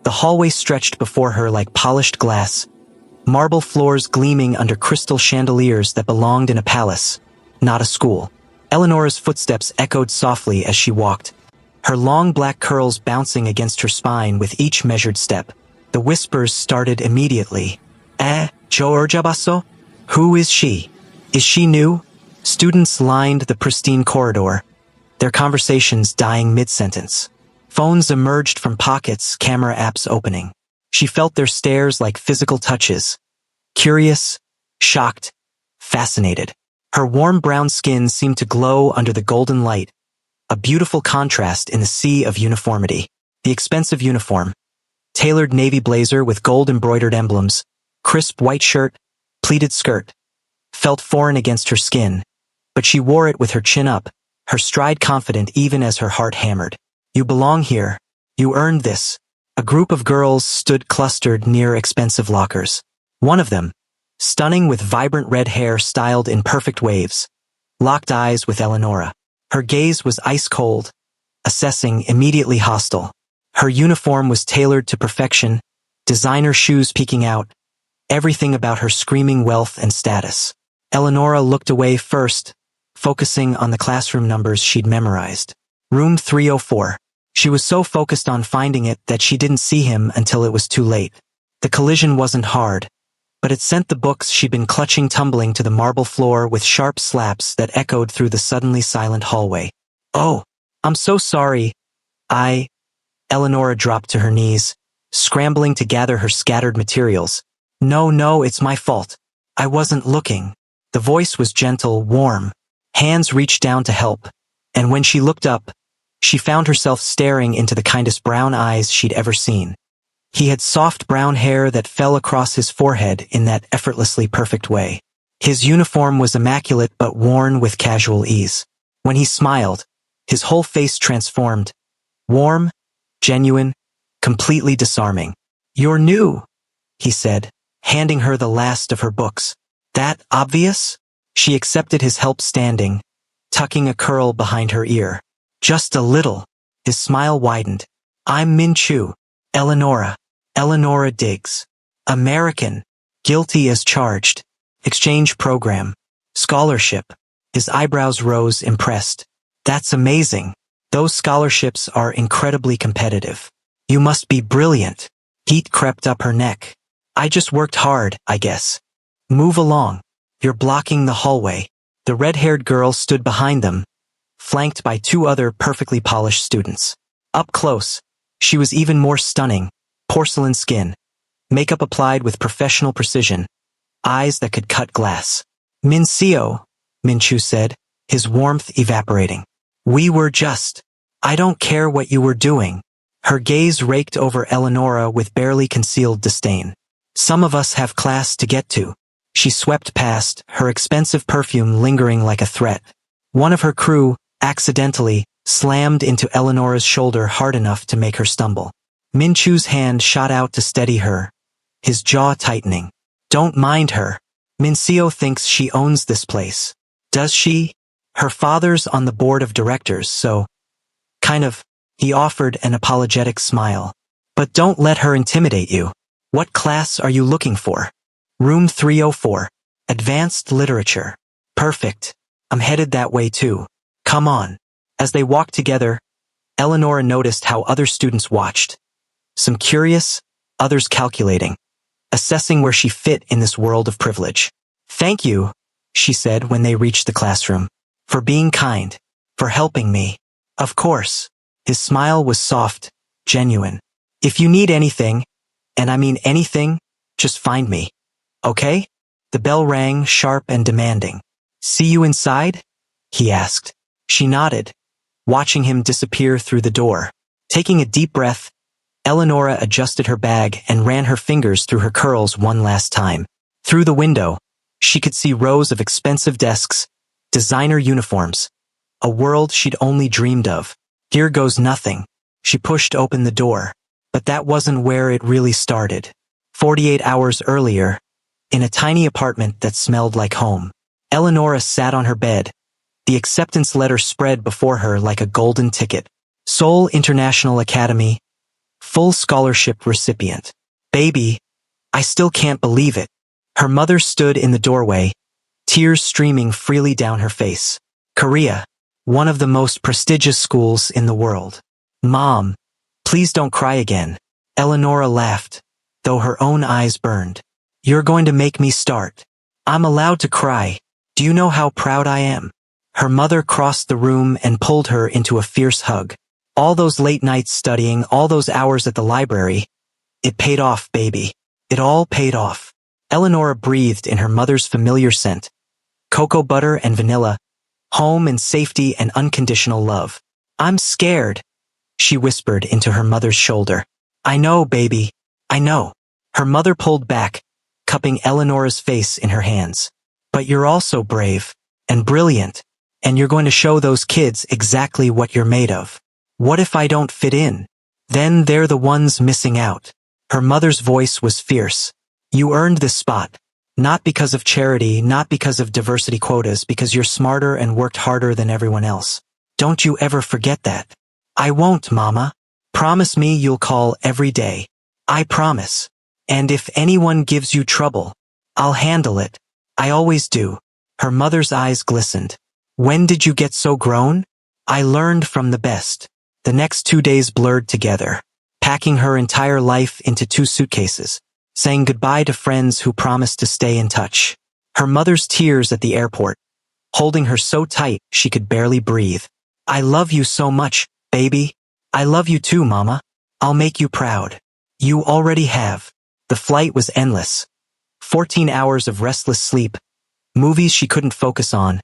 The hallway stretched before her like polished glass, marble floors gleaming under crystal chandeliers that belonged in a palace, not a school. Eleanora's footsteps echoed softly as she walked, her long black curls bouncing against her spine with each measured step. The whispers started immediately. Georgia Basso? Who is she? Is she new? Students lined the pristine corridor, their conversations dying mid-sentence. Phones emerged from pockets, camera apps opening. She felt their stares like physical touches. Curious, shocked, fascinated. Her warm brown skin seemed to glow under the golden light, a beautiful contrast in the sea of uniformity. The expensive uniform, tailored navy blazer with gold-embroidered emblems, crisp white shirt, pleated skirt, felt foreign against her skin, but she wore it with her chin up, her stride confident even as her heart hammered. You belong here. You earned this. A group of girls stood clustered near expensive lockers. One of them, stunning with vibrant red hair styled in perfect waves, locked eyes with Eleanora. Her gaze was ice cold, assessing, immediately hostile. Her uniform was tailored to perfection, designer shoes peeking out, everything about her screaming wealth and status. Eleanora looked away first, focusing on the classroom numbers she'd memorized. Room 304. She was so focused on finding it that she didn't see him until it was too late. The collision wasn't hard, but it sent the books she'd been clutching tumbling to the marble floor with sharp slaps that echoed through the suddenly silent hallway. Oh, I'm so sorry. Eleanora dropped to her knees, scrambling to gather her scattered materials. No, it's my fault. I wasn't looking. The voice was gentle, warm. Hands reached down to help, and when she looked up, she found herself staring into the kindest brown eyes she'd ever seen. He had soft brown hair that fell across his forehead in that effortlessly perfect way. His uniform was immaculate but worn with casual ease. When he smiled, his whole face transformed. Warm, genuine, completely disarming. You're new, he said, handing her the last of her books. That obvious? She accepted his help standing, tucking a curl behind her ear. Just a little. His smile widened. I'm Min Chu. Eleanora Diggs. American. Guilty as charged. Exchange program. Scholarship. His eyebrows rose, impressed. That's amazing. Those scholarships are incredibly competitive. You must be brilliant. Heat crept up her neck. I just worked hard, I guess. Move along. You're blocking the hallway. The red-haired girl stood behind them, flanked by two other perfectly polished students. Up close, she was even more stunning. Porcelain skin, makeup applied with professional precision, eyes that could cut glass. Min Chu said, his warmth evaporating. I don't care what you were doing. Her gaze raked over Eleanora with barely concealed disdain. Some of us have class to get to. She swept past, her expensive perfume lingering like a threat. One of her crew, accidentally, slammed into Eleanora's shoulder hard enough to make her stumble. Min Chu's hand shot out to steady her, his jaw tightening. Don't mind her. Mincio thinks she owns this place. Does she? Her father's on the board of directors, so... Kind of. He offered an apologetic smile. But don't let her intimidate you. What class are you looking for? Room 304. Advanced Literature. Perfect. I'm headed that way too. Come on. As they walked together, Eleanora noticed how other students watched. Some curious, others calculating, assessing where she fit in this world of privilege. Thank you, she said when they reached the classroom. For being kind. For helping me. Of course. His smile was soft, genuine. If you need anything, and I mean anything, just find me. Okay? The bell rang, sharp and demanding. See you inside? He asked. She nodded, watching him disappear through the door. Taking a deep breath, Eleanora adjusted her bag and ran her fingers through her curls one last time. Through the window, she could see rows of expensive desks, designer uniforms, a world she'd only dreamed of. Here goes nothing. She pushed open the door. But that wasn't where it really started. 48 hours earlier, in a tiny apartment that smelled like home, Eleanora sat on her bed, the acceptance letter spread before her like a golden ticket. Seoul International Academy, full scholarship recipient. Baby, I still can't believe it. Her mother stood in the doorway, tears streaming freely down her face. Korea, one of the most prestigious schools in the world. Mom, please don't cry again. Eleonora laughed, though her own eyes burned. You're going to make me start. I'm allowed to cry. Do you know how proud I am? Her mother crossed the room and pulled her into a fierce hug. All those late nights studying, all those hours at the library. It paid off, baby. It all paid off. Eleonora breathed in her mother's familiar scent. Cocoa butter and vanilla. Home and safety and unconditional love. I'm scared, she whispered into her mother's shoulder. I know, baby. I know. Her mother pulled back, cupping Eleonora's face in her hands. But you're also brave and brilliant, and you're going to show those kids exactly what you're made of. What if I don't fit in? Then they're the ones missing out. Her mother's voice was fierce. You earned this spot. Not because of charity, not because of diversity quotas, because you're smarter and worked harder than everyone else. Don't you ever forget that. I won't, Mama. Promise me you'll call every day. I promise. And if anyone gives you trouble, I'll handle it. I always do. Her mother's eyes glistened. When did you get so grown? I learned from the best. The next 2 days blurred together, packing her entire life into 2 suitcases, saying goodbye to friends who promised to stay in touch. Her mother's tears at the airport, holding her so tight she could barely breathe. I love you so much, baby. I love you too, Mama. I'll make you proud. You already have. The flight was endless. 14 hours of restless sleep, movies she couldn't focus on,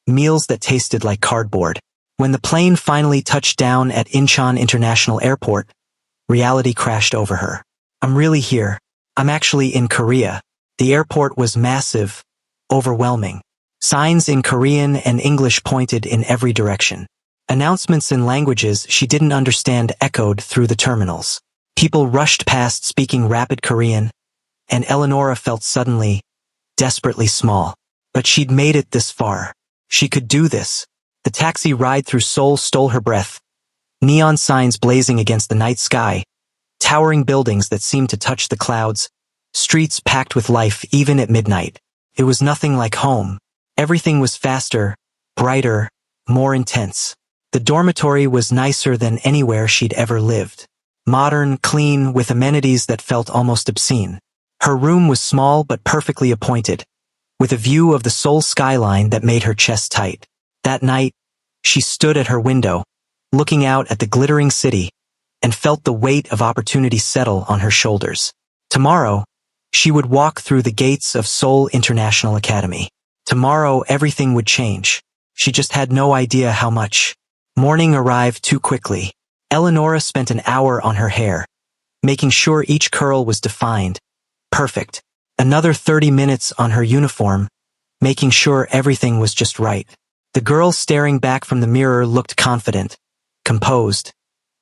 meals that tasted like cardboard. When the plane finally touched down at Incheon International Airport, reality crashed over her. I'm really here. I'm actually in Korea. The airport was massive, overwhelming. Signs in Korean and English pointed in every direction. Announcements in languages she didn't understand echoed through the terminals. People rushed past speaking rapid Korean, and Eleonora felt suddenly, desperately small. But she'd made it this far. She could do this. The taxi ride through Seoul stole her breath. Neon signs blazing against the night sky, towering buildings that seemed to touch the clouds, streets packed with life even at midnight. It was nothing like home. Everything was faster, brighter, more intense. The dormitory was nicer than anywhere she'd ever lived. Modern, clean, with amenities that felt almost obscene. Her room was small but perfectly appointed, with a view of the Seoul skyline that made her chest tight. That night, she stood at her window, looking out at the glittering city, and felt the weight of opportunity settle on her shoulders. Tomorrow, she would walk through the gates of Seoul International Academy. Tomorrow, everything would change. She just had no idea how much. Morning arrived too quickly. Eleonora spent an hour on her hair, making sure each curl was defined, perfect. Another 30 minutes on her uniform, making sure everything was just right. The girl staring back from the mirror looked confident, composed,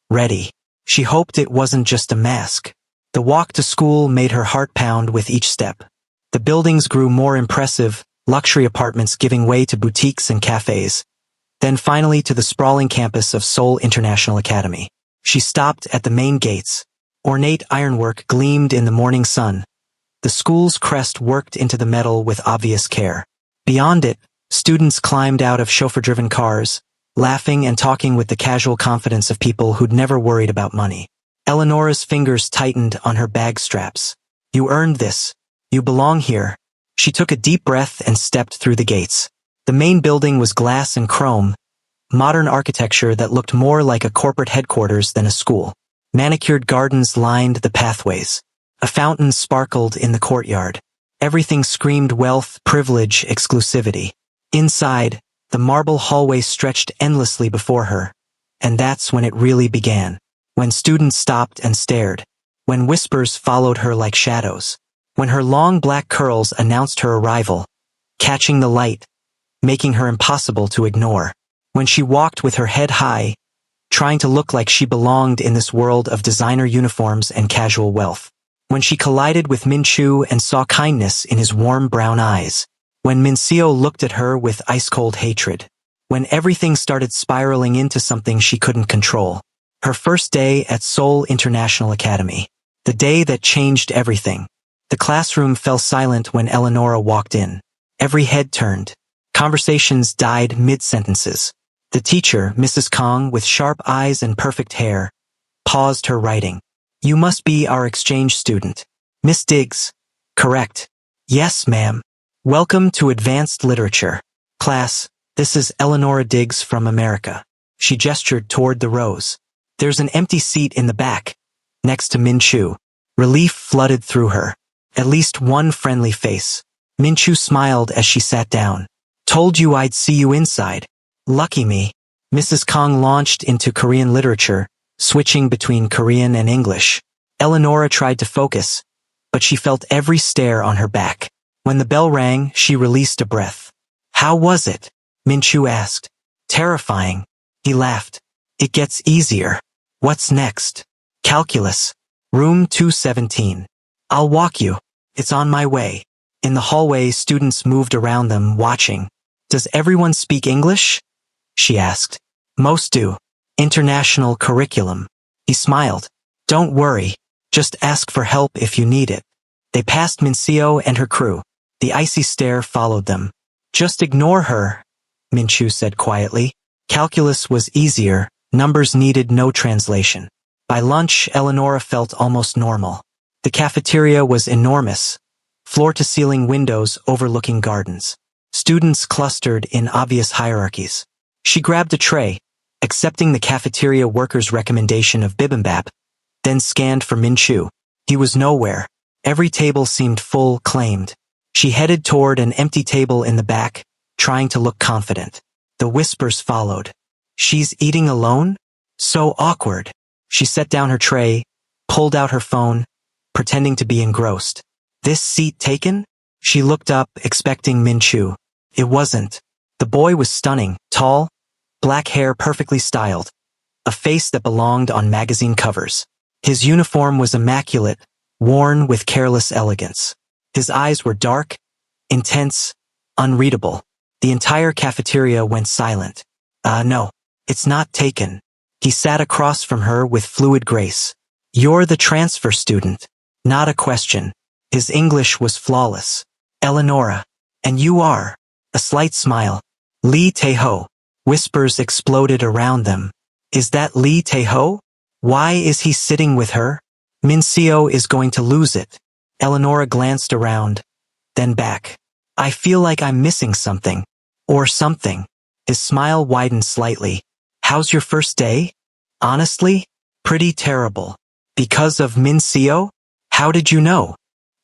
ready. She hoped it wasn't just a mask. The walk to school made her heart pound with each step. The buildings grew more impressive, luxury apartments giving way to boutiques and cafes. Then finally to the sprawling campus of Seoul International Academy. She stopped at the main gates. Ornate ironwork gleamed in the morning sun. The school's crest worked into the metal with obvious care. Beyond it, students climbed out of chauffeur-driven cars, laughing and talking with the casual confidence of people who'd never worried about money. Eleonora's fingers tightened on her bag straps. You earned this. You belong here. She took a deep breath and stepped through the gates. The main building was glass and chrome, modern architecture that looked more like a corporate headquarters than a school. Manicured gardens lined the pathways. A fountain sparkled in the courtyard. Everything screamed wealth, privilege, exclusivity. Inside, the marble hallway stretched endlessly before her. And that's when it really began. When students stopped and stared. When whispers followed her like shadows. When her long black curls announced her arrival, catching the light, making her impossible to ignore. When she walked with her head high, trying to look like she belonged in this world of designer uniforms and casual wealth. When she collided with Min Chu and saw kindness in his warm brown eyes. When Min Seo looked at her with ice-cold hatred. When everything started spiraling into something she couldn't control. Her first day at Seoul International Academy. The day that changed everything. The classroom fell silent when Eleonora walked in. Every head turned. Conversations died mid-sentences. The teacher, Mrs. Kong, with sharp eyes and perfect hair, paused her writing. You must be our exchange student. Miss Diggs. Correct. Yes, ma'am. Welcome to Advanced Literature. Class, this is Eleonora Diggs from America. She gestured toward the rows. There's an empty seat in the back, next to Min Chu. Relief flooded through her. At least one friendly face. Min Chu smiled as she sat down. Told you I'd see you inside. Lucky me. Mrs. Kong launched into Korean literature, switching between Korean and English. Eleonora tried to focus, but she felt every stare on her back. When the bell rang, she released a breath. How was it? Min Chu asked. Terrifying. He laughed. It gets easier. What's next? Calculus. Room 217. I'll walk you. It's on my way. In the hallway, students moved around them, watching. Does everyone speak English? She asked. Most do. International curriculum. He smiled. Don't worry. Just ask for help if you need it. They passed Minseo and her crew. The icy stare followed them. Just ignore her, Min Chu said quietly. Calculus was easier. Numbers needed no translation. By lunch, Eleonora felt almost normal. The cafeteria was enormous. Floor-to-ceiling windows overlooking gardens. Students clustered in obvious hierarchies. She grabbed a tray, accepting the cafeteria worker's recommendation of bibimbap, then scanned for Min Chu. He was nowhere. Every table seemed full, claimed. She headed toward an empty table in the back, trying to look confident. The whispers followed. She's eating alone? So awkward. She set down her tray, pulled out her phone, pretending to be engrossed. This seat taken? She looked up, expecting Min Chu. It wasn't. The boy was stunning, tall, black hair perfectly styled, a face that belonged on magazine covers. His uniform was immaculate, worn with careless elegance. His eyes were dark, intense, unreadable. The entire cafeteria went silent. No, it's not taken. He sat across from her with fluid grace. You're the transfer student. Not a question. His English was flawless. Eleonora. And you are. A slight smile. Lee Tae-ho. Whispers exploded around them. Is that Lee Tae-ho? Why is he sitting with her? Minseo is going to lose it. Eleonora glanced around, then back. I feel like I'm missing something. Or something. His smile widened slightly. How's your first day? Honestly? Pretty terrible. Because of Minseo? How did you know?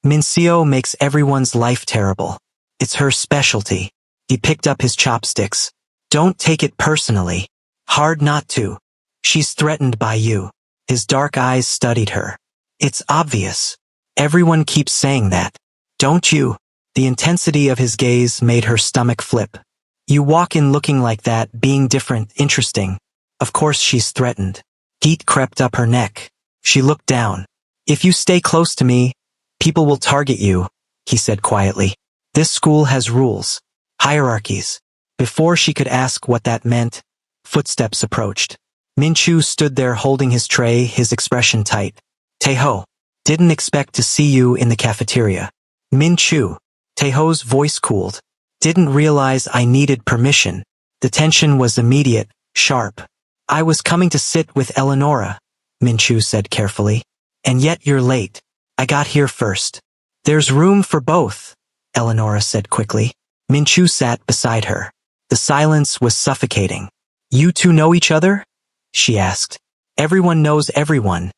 Minseo makes everyone's life terrible. It's her specialty. He picked up his chopsticks. Don't take it personally. Hard not to. She's threatened by you. His dark eyes studied her. It's obvious. Everyone keeps saying that. Don't you? The intensity of his gaze made her stomach flip. You walk in looking like that, being different, interesting. Of course she's threatened. Heat crept up her neck. She looked down. If you stay close to me, people will target you, he said quietly. This school has rules. Hierarchies. Before she could ask what that meant, footsteps approached. Min Chu stood there holding his tray, his expression tight. Tae-ho. Didn't expect to see you in the cafeteria. Min Chu. Tae-ho's voice cooled. Didn't realize I needed permission. The tension was immediate, sharp. I was coming to sit with Eleonora, Min Chu said carefully. And yet you're late. I got here first. There's room for both, Eleonora said quickly. Min Chu sat beside her. The silence was suffocating. You two know each other? She asked. Everyone knows everyone,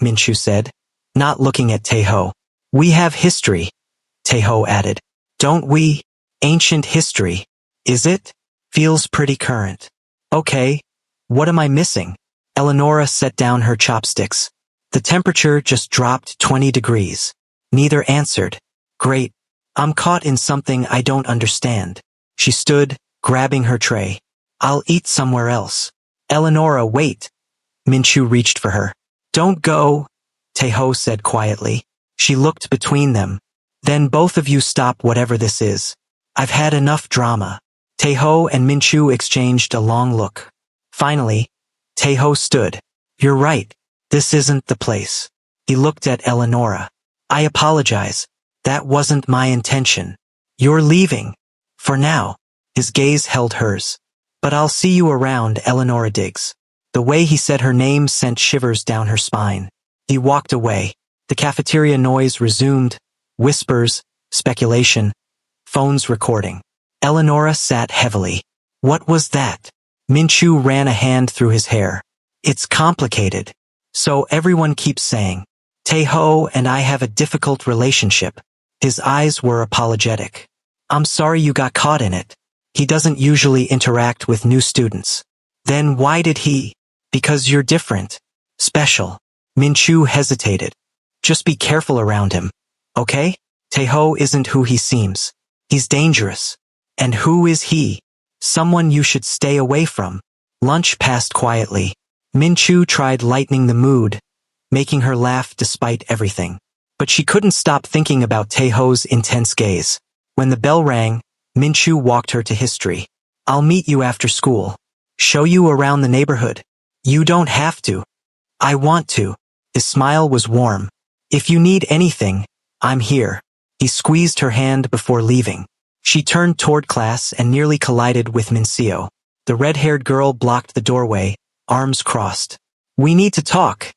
Min Chu said, not looking at Tae-ho. We have history, Tae-ho added. Don't we? Ancient history. Is it? Feels pretty current. Okay. What am I missing? Eleonora set down her chopsticks. The temperature just dropped 20 degrees. Neither answered. Great. I'm caught in something I don't understand. She stood, grabbing her tray. I'll eat somewhere else. Eleonora, wait. Min Chu reached for her. Don't go, Tae-ho said quietly. She looked between them. Then both of you stop whatever this is. I've had enough drama. Tae-ho and Min Chu exchanged a long look. Finally, Tae-ho stood. You're right. This isn't the place. He looked at Eleonora. I apologize. That wasn't my intention. You're leaving. For now. His gaze held hers. But I'll see you around, Eleonora Diggs. The way he said her name sent shivers down her spine. He walked away. The cafeteria noise resumed. Whispers, speculation, phones recording. Eleonora sat heavily. What was that? Minchu ran a hand through his hair. It's complicated. So everyone keeps saying, Taeho and I have a difficult relationship. His eyes were apologetic. I'm sorry you got caught in it. He doesn't usually interact with new students. Then why did he? Because you're different. Special. Minchu hesitated. Just be careful around him. Okay? Taeho isn't who he seems. He's dangerous. And who is he? Someone you should stay away from. Lunch passed quietly. Minchu tried lightening the mood, making her laugh despite everything. But she couldn't stop thinking about Taeho's intense gaze. When the bell rang, Minchu walked her to history. I'll meet you after school. Show you around the neighborhood. You don't have to. I want to. His smile was warm. If you need anything, I'm here. He squeezed her hand before leaving. She turned toward class and nearly collided with Mincio. The red-haired girl blocked the doorway, arms crossed. We need to talk,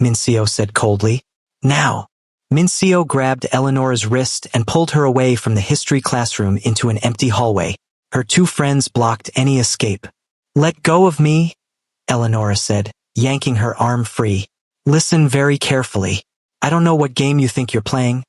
Mincio said coldly. Now. Mincio grabbed Eleonora's wrist and pulled her away from the history classroom into an empty hallway. Her two friends blocked any escape. Let go of me, Eleonora said, yanking her arm free. Listen very carefully. I don't know what game you think you're playing,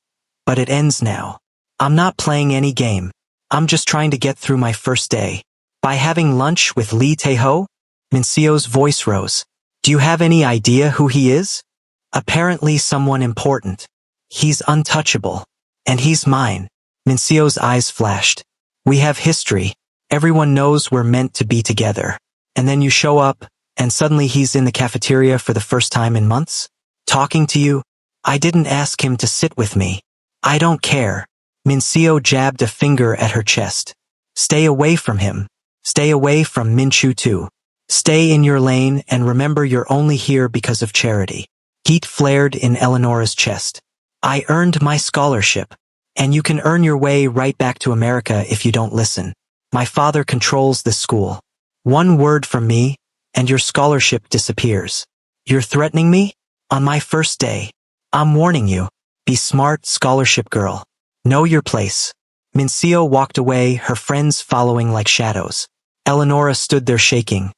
but it ends now. I'm not playing any game. I'm just trying to get through my first day. By having lunch with Lee Taeho? Mincio's voice rose. Do you have any idea who he is? Apparently someone important. He's untouchable. And he's mine. Mincio's eyes flashed. We have history. Everyone knows we're meant to be together. And then you show up, and suddenly he's in the cafeteria for the first time in months? Talking to you? I didn't ask him to sit with me. I don't care. Mincio jabbed a finger at her chest. Stay away from him. Stay away from Minchu too. Stay in your lane and remember you're only here because of charity. Heat flared in Eleonora's chest. I earned my scholarship. And you can earn your way right back to America if you don't listen. My father controls this school. One word from me, and your scholarship disappears. You're threatening me? On my first day. I'm warning you. Be smart, scholarship girl. Know your place. Mincio walked away, her friends following like shadows. Eleonora stood there shaking.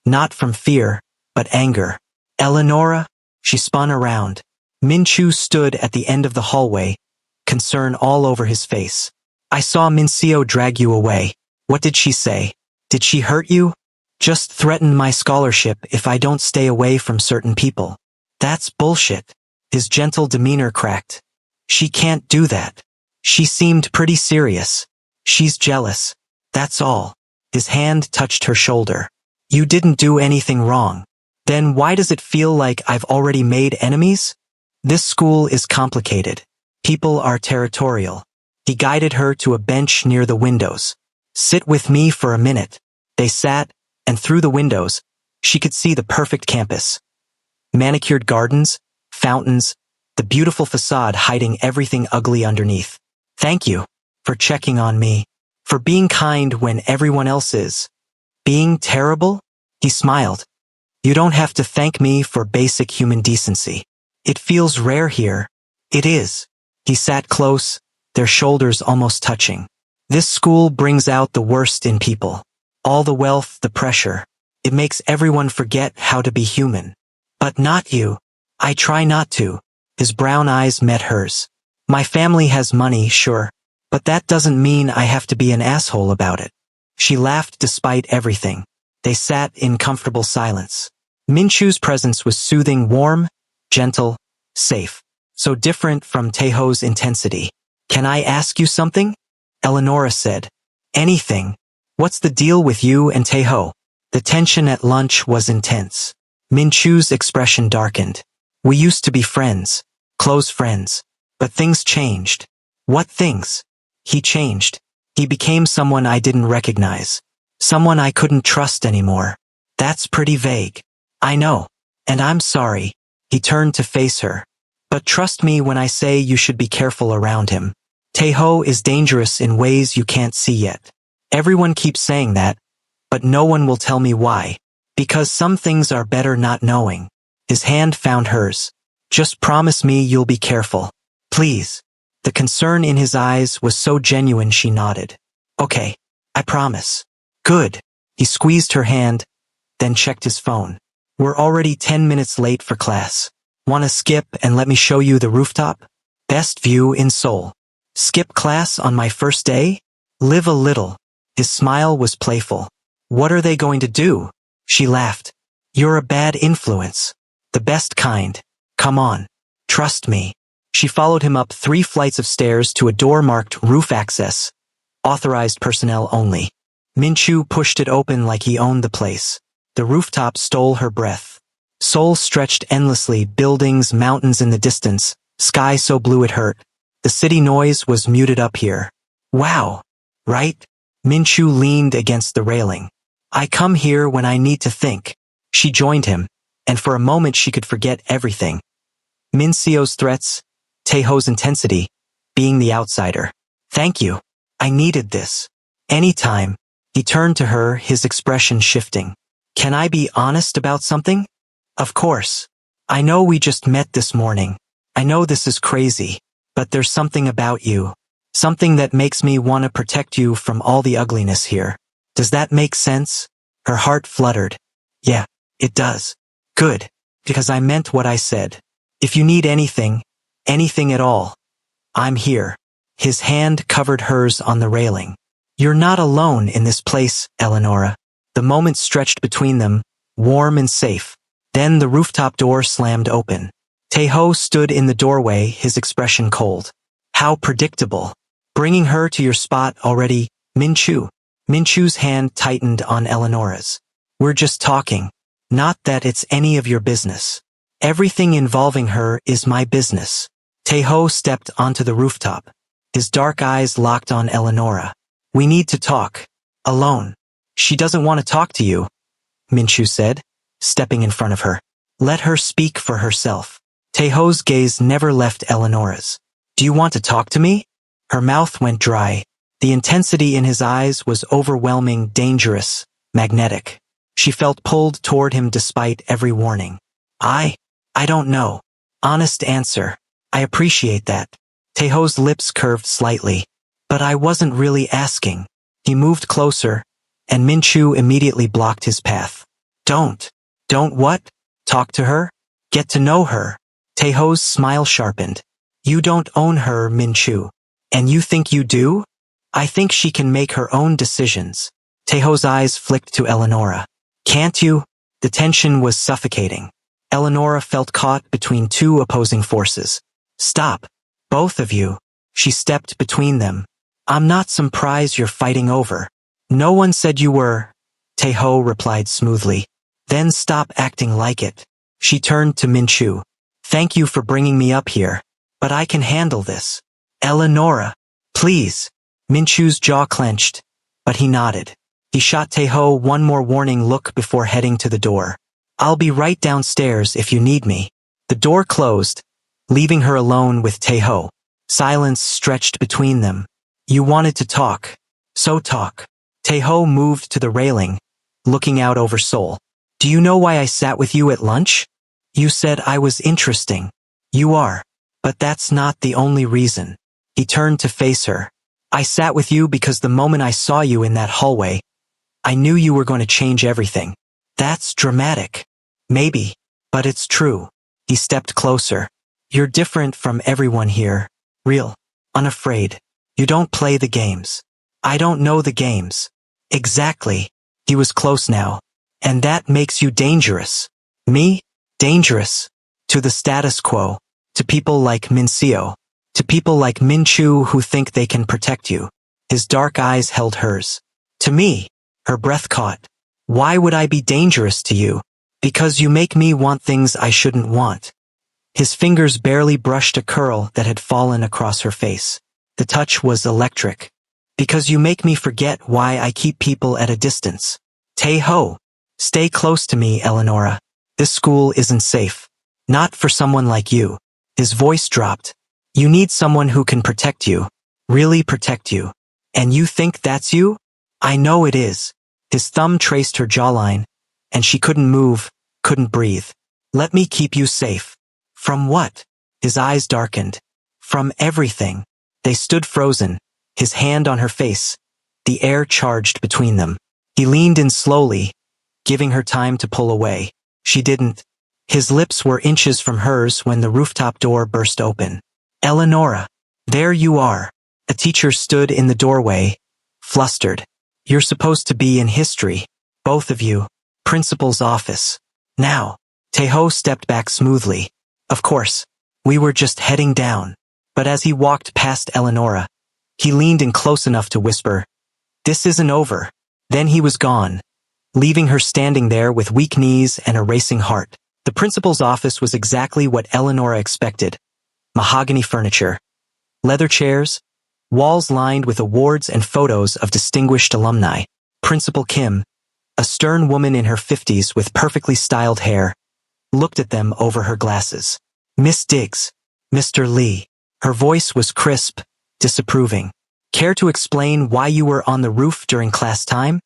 Not from fear, but anger. Eleonora? She spun around. Minchu stood at the end of the hallway, concern all over his face. I saw Mincio drag you away. What did she say? Did she hurt you? Just threaten my scholarship if I don't stay away from certain people. That's bullshit. His gentle demeanor cracked. She can't do that. She seemed pretty serious. She's jealous. That's all. His hand touched her shoulder. You didn't do anything wrong. Then why does it feel like I've already made enemies? This school is complicated. People are territorial. He guided her to a bench near the windows. Sit with me for a minute. They sat, and through the windows, she could see the perfect campus. Manicured gardens, fountains, the beautiful facade hiding everything ugly underneath. Thank you for checking on me, for being kind when everyone else is. Being terrible? He smiled. You don't have to thank me for basic human decency. It feels rare here. It is. He sat close, their shoulders almost touching. This school brings out the worst in people. All the wealth, the pressure. It makes everyone forget how to be human. But not you. I try not to. His brown eyes met hers. My family has money, sure. But that doesn't mean I have to be an asshole about it. She laughed despite everything. They sat in comfortable silence. Minchu's presence was soothing, warm, gentle, safe. So different from Taeho's intensity. Can I ask you something? Eleonora said. Anything. What's the deal with you and Taeho? The tension at lunch was intense. Minchu's expression darkened. We used to be friends. Close friends. But things changed. What things? He changed. He became someone I didn't recognize. Someone I couldn't trust anymore. That's pretty vague. I know. And I'm sorry. He turned to face her. But trust me when I say you should be careful around him. Taeho is dangerous in ways you can't see yet. Everyone keeps saying that, but no one will tell me why. Because some things are better not knowing. His hand found hers. Just promise me you'll be careful. Please. The concern in his eyes was so genuine she nodded. Okay, I promise. Good. He squeezed her hand, then checked his phone. We're already 10 minutes late for class. Wanna skip and let me show you the rooftop? Best view in Seoul. Skip class on my first day? Live a little. His smile was playful. What are they going to do? She laughed. You're a bad influence. The best kind. Come on. Trust me. She followed him up 3 flights of stairs to a door marked roof access. Authorized personnel only. Min-chu pushed it open like he owned the place. The rooftop stole her breath. Seoul stretched endlessly, buildings, mountains in the distance, sky so blue it hurt. The city noise was muted up here. Wow. Right? Min-chu leaned against the railing. I come here when I need to think. She joined him, and for a moment she could forget everything. Min-seo's threats, Taeho's intensity, being the outsider. Thank you. I needed this. Anytime. He turned to her, his expression shifting. Can I be honest about something? Of course. I know we just met this morning. I know this is crazy, but there's something about you. Something that makes me want to protect you from all the ugliness here. Does that make sense? Her heart fluttered. Yeah, it does. Good. Because I meant what I said. If you need anything at all, I'm here. His hand covered hers on the railing. You're not alone in this place, Eleonora. The moment stretched between them, warm and safe. Then the rooftop door slammed open. Taeho stood in the doorway, his expression cold. How predictable. Bringing her to your spot already, Min-chu. Min-chu's hand tightened on Eleonora's. We're just talking. Not that it's any of your business. Everything involving her is my business. Taeho stepped onto the rooftop. His dark eyes locked on Eleonora. We need to talk. Alone. She doesn't want to talk to you, Min-chu said, stepping in front of her. Let her speak for herself. Taeho's gaze never left Eleonora's. Do you want to talk to me? Her mouth went dry. The intensity in his eyes was overwhelming, dangerous, magnetic. She felt pulled toward him despite every warning. I don't know. Honest answer. I appreciate that. Taeho's lips curved slightly. But I wasn't really asking. He moved closer, and Min-chu immediately blocked his path. Don't what? Talk to her? Get to know her. Taeho's smile sharpened. You don't own her, Min-chu. And you think you do? I think she can make her own decisions. Taeho's eyes flicked to Eleonora. Can't you? The tension was suffocating. Eleonora felt caught between 2 opposing forces. Stop. Both of you. She stepped between them. I'm not some prize you're fighting over. No one said you were. Taeho replied smoothly. Then stop acting like it. She turned to Min-chu. Thank you for bringing me up here. But I can handle this. Eleonora. Please. Min-chu's jaw clenched, but he nodded. He shot Taeho one more warning look before heading to the door. I'll be right downstairs if you need me. The door closed, leaving her alone with Taeho. Silence stretched between them. You wanted to talk. So talk. Taeho moved to the railing, looking out over Seoul. Do you know why I sat with you at lunch? You said I was interesting. You are. But that's not the only reason. He turned to face her. I sat with you because the moment I saw you in that hallway, I knew you were going to change everything. That's dramatic. Maybe. But it's true. He stepped closer. You're different from everyone here. Real. Unafraid. You don't play the games. I don't know the games. Exactly. He was close now. And that makes you dangerous. Me? Dangerous. To the status quo. To people like Min-seo. To people like Min-chu who think they can protect you. His dark eyes held hers. To me. Her breath caught. Why would I be dangerous to you? Because you make me want things I shouldn't want. His fingers barely brushed a curl that had fallen across her face. The touch was electric. Because you make me forget why I keep people at a distance. Taeho. Stay close to me, Eleonora. This school isn't safe. Not for someone like you. His voice dropped. You need someone who can protect you. Really protect you. And you think that's you? I know it is. His thumb traced her jawline, and she couldn't move, couldn't breathe. Let me keep you safe. From what? His eyes darkened. From everything. They stood frozen, his hand on her face, the air charged between them. He leaned in slowly, giving her time to pull away. She didn't. His lips were inches from hers when the rooftop door burst open. Eleonora, there you are. A teacher stood in the doorway, flustered. You're supposed to be in history, both of you. Principal's office. Now. Taeho stepped back smoothly. Of course. We were just heading down. But as he walked past Eleonora, he leaned in close enough to whisper, "This isn't over." Then he was gone, leaving her standing there with weak knees and a racing heart. The principal's office was exactly what Eleonora expected. Mahogany furniture, leather chairs, walls lined with awards and photos of distinguished alumni. Principal Kim, a stern woman in her 50s with perfectly styled hair, looked at them over her glasses. Miss Diggs, Mr. Lee. Her voice was crisp, disapproving. Care to explain why you were on the roof during class time?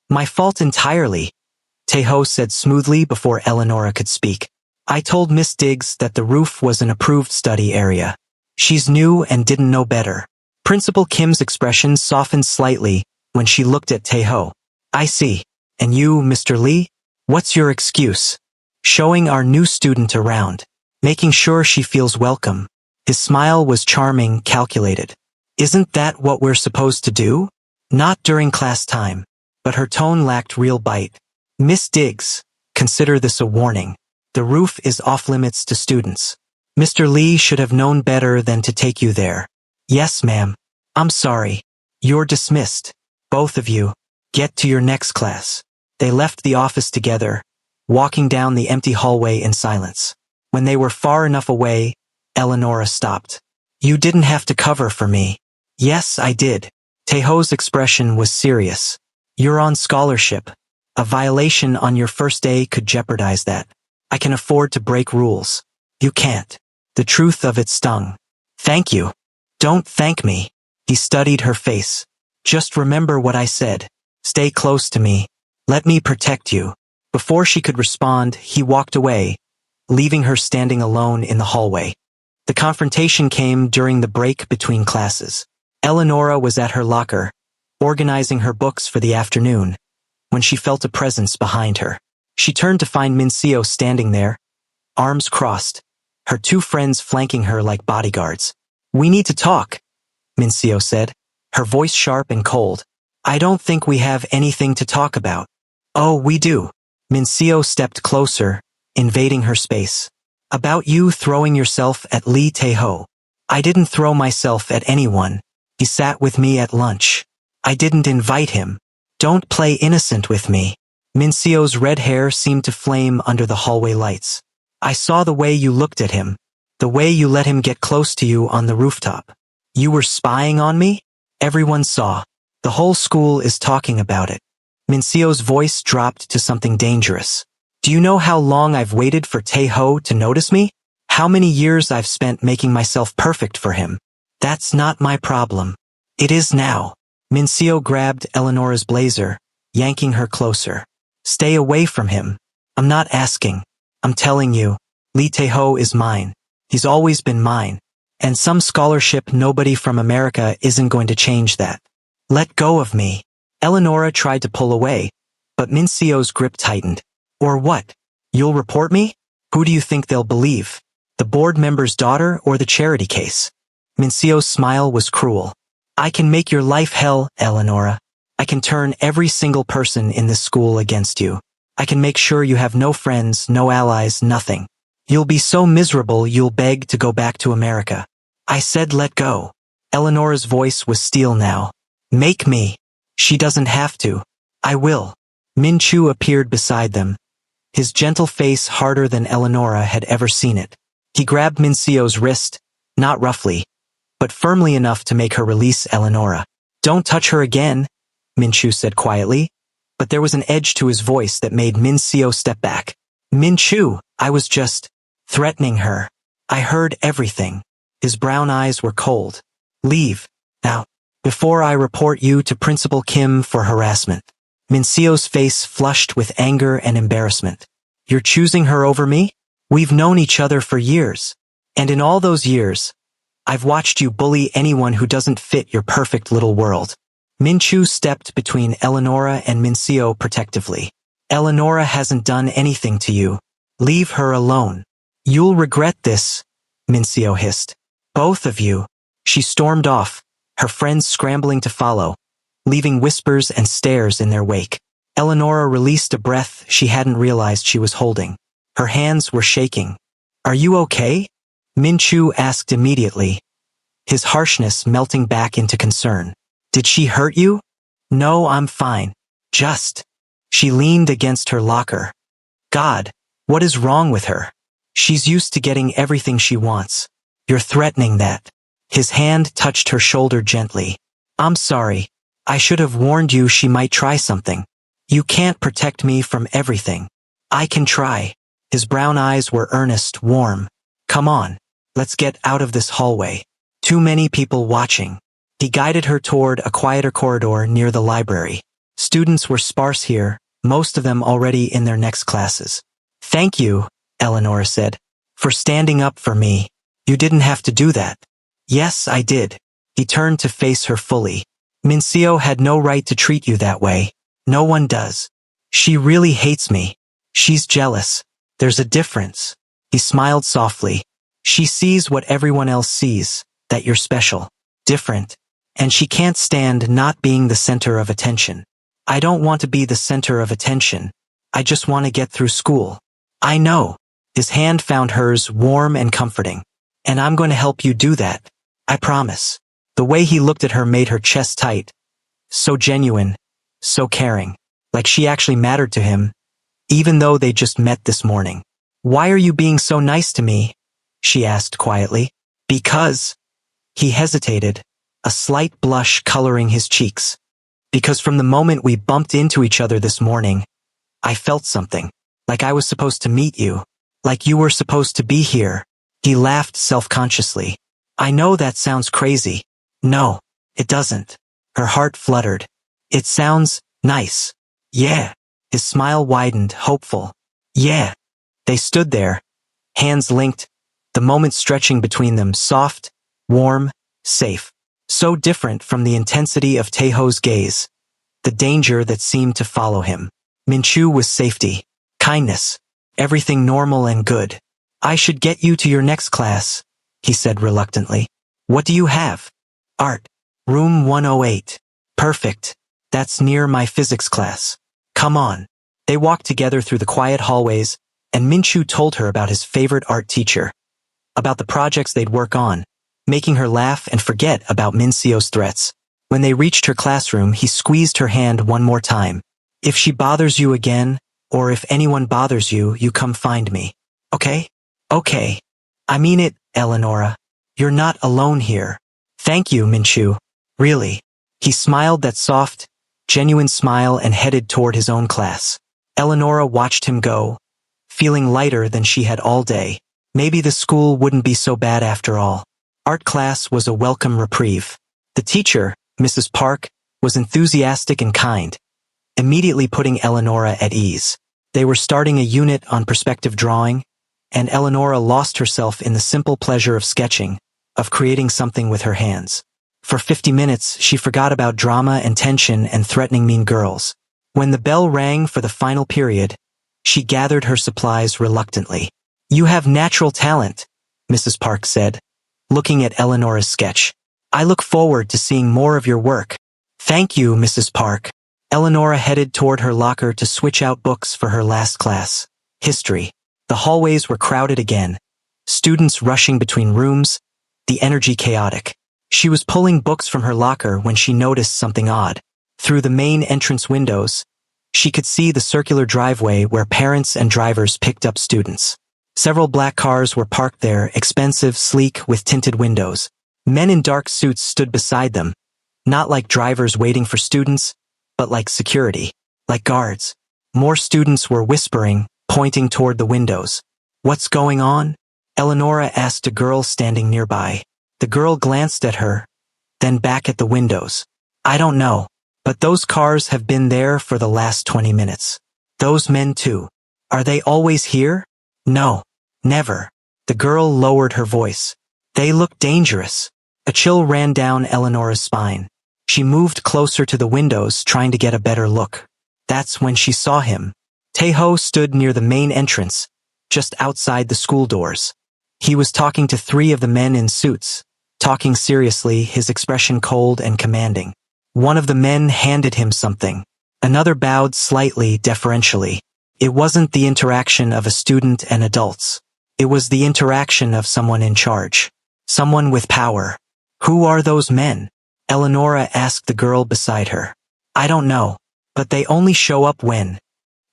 My fault entirely, Taeho said smoothly before Eleonora could speak. I told Miss Diggs that the roof was an approved study area. She's new and didn't know better. Principal Kim's expression softened slightly when she looked at Taeho. I see. And you, Mr. Lee? What's your excuse? Showing our new student around. Making sure she feels welcome. His smile was charming, calculated. Isn't that what we're supposed to do? Not during class time. But her tone lacked real bite. Miss Diggs, consider this a warning. The roof is off-limits to students. Mr. Lee should have known better than to take you there. Yes, ma'am. I'm sorry. You're dismissed. Both of you. Get to your next class. They left the office together, walking down the empty hallway in silence. When they were far enough away, Eleonora stopped. You didn't have to cover for me. Yes, I did. Taeho's expression was serious. You're on scholarship. A violation on your first day could jeopardize that. I can afford to break rules. You can't. The truth of it stung. Thank you. Don't thank me. He studied her face. Just remember what I said. Stay close to me. Let me protect you. Before she could respond, he walked away, leaving her standing alone in the hallway. The confrontation came during the break between classes. Eleonora was at her locker, organizing her books for the afternoon, when she felt a presence behind her. She turned to find Minseo standing there, arms crossed, her two friends flanking her like bodyguards. We need to talk, Minseo said, her voice sharp and cold. I don't think we have anything to talk about. Oh, we do. Minseo stepped closer, invading her space. About you throwing yourself at Lee Taeho. I didn't throw myself at anyone. He sat with me at lunch. I didn't invite him. Don't play innocent with me. Minseo's red hair seemed to flame under the hallway lights. I saw the way you looked at him. The way you let him get close to you on the rooftop. You were spying on me? Everyone saw. The whole school is talking about it. Minseo's voice dropped to something dangerous. Do you know how long I've waited for Taeho to notice me? How many years I've spent making myself perfect for him? That's not my problem. It is now. Minseo grabbed Eleonora's blazer, yanking her closer. Stay away from him. I'm not asking. I'm telling you, Lee Taeho is mine. He's always been mine. And some scholarship nobody from America isn't going to change that. Let go of me. Eleonora tried to pull away, but Minseo's grip tightened. Or what? You'll report me? Who do you think they'll believe? The board member's daughter or the charity case? Minseo's smile was cruel. I can make your life hell, Eleonora. I can turn every single person in this school against you. I can make sure you have no friends, no allies, nothing. You'll be so miserable you'll beg to go back to America. I said let go. Eleonora's voice was steel now. Make me. She doesn't have to. I will. Min Chu appeared beside them, his gentle face harder than Eleonora had ever seen it. He grabbed Minseo's wrist, not roughly, but firmly enough to make her release Eleonora. Don't touch her again, Min Chu said quietly, but there was an edge to his voice that made Minseo step back. Min-Chu, I was just threatening her. I heard everything. His brown eyes were cold. Leave, now, before I report you to Principal Kim for harassment. Min-Seo's face flushed with anger and embarrassment. You're choosing her over me? We've known each other for years. And in all those years, I've watched you bully anyone who doesn't fit your perfect little world. Min-Chu stepped between Eleonora and Min-Seo protectively. Eleonora hasn't done anything to you. Leave her alone. You'll regret this, Min-Seo hissed. Both of you. She stormed off, her friends scrambling to follow, leaving whispers and stares in their wake. Eleonora released a breath she hadn't realized she was holding. Her hands were shaking. Are you okay? Min-Chu asked immediately, his harshness melting back into concern. Did she hurt you? No, I'm fine. Just. She leaned against her locker. God, what is wrong with her? She's used to getting everything she wants. You're threatening that. His hand touched her shoulder gently. I'm sorry. I should have warned you she might try something. You can't protect me from everything. I can try. His brown eyes were earnest, warm. Come on. Let's get out of this hallway. Too many people watching. He guided her toward a quieter corridor near the library. Students were sparse here, most of them already in their next classes. Thank you, Eleonora said, for standing up for me. You didn't have to do that. Yes, I did. He turned to face her fully. Min-Seo had no right to treat you that way. No one does. She really hates me. She's jealous. There's a difference. He smiled softly. She sees what everyone else sees, that you're special, different, and she can't stand not being the center of attention. I don't want to be the center of attention. I just want to get through school. I know. His hand found hers warm and comforting. And I'm going to help you do that. I promise. The way he looked at her made her chest tight. So genuine, so caring, like she actually mattered to him, even though they just met this morning. Why are you being so nice to me? She asked quietly. Because. He hesitated, a slight blush coloring his cheeks. Because from the moment we bumped into each other this morning, I felt something, like I was supposed to meet you, like you were supposed to be here. He laughed self-consciously. I know that sounds crazy. No, it doesn't. Her heart fluttered. It sounds nice. Yeah. His smile widened, hopeful. Yeah. They stood there, hands linked, the moment stretching between them, soft, warm, safe. So different from the intensity of Taeho's gaze, the danger that seemed to follow him. Min-Chu was safety, kindness, everything normal and good. I should get you to your next class, he said reluctantly. What do you have? Art. Room 108. Perfect. That's near my physics class. Come on. They walked together through the quiet hallways, and Min-Chu told her about his favorite art teacher, about the projects they'd work on, making her laugh and forget about Min-Seo's threats. When they reached her classroom, he squeezed her hand one more time. If she bothers you again, or if anyone bothers you, you come find me. Okay? Okay. I mean it, Eleonora. You're not alone here. Thank you, Min-Chu. Really. He smiled that soft, genuine smile and headed toward his own class. Eleonora watched him go, feeling lighter than she had all day. Maybe the school wouldn't be so bad after all. Art class was a welcome reprieve. The teacher, Mrs. Park, was enthusiastic and kind, immediately putting Eleonora at ease. They were starting a unit on perspective drawing, and Eleonora lost herself in the simple pleasure of sketching, of creating something with her hands. For 50 minutes, she forgot about drama and tension and threatening mean girls. When the bell rang for the final period, she gathered her supplies reluctantly. You have natural talent, Mrs. Park said, looking at Eleonora's sketch. I look forward to seeing more of your work. Thank you, Mrs. Park. Eleonora headed toward her locker to switch out books for her last class, history. The hallways were crowded again, students rushing between rooms, the energy chaotic. She was pulling books from her locker when she noticed something odd. Through the main entrance windows, she could see the circular driveway where parents and drivers picked up students. Several black cars were parked there, expensive, sleek, with tinted windows. Men in dark suits stood beside them, not like drivers waiting for students, but like security, like guards. More students were whispering, pointing toward the windows. "What's going on?" Eleonora asked a girl standing nearby. The girl glanced at her, then back at the windows. "I don't know, but those cars have been there for the last 20 minutes. Those men too. Are they always here?" "No, never." The girl lowered her voice. "They look dangerous." A chill ran down Eleonora's spine. She moved closer to the windows, trying to get a better look. That's when she saw him. Taeho stood near the main entrance, just outside the school doors. He was talking to three of the men in suits, talking seriously, his expression cold and commanding. One of the men handed him something. Another bowed slightly, deferentially. It wasn't the interaction of a student and adults. It was the interaction of someone in charge. Someone with power. "Who are those men?" Eleonora asked the girl beside her. "I don't know, but they only show up when..."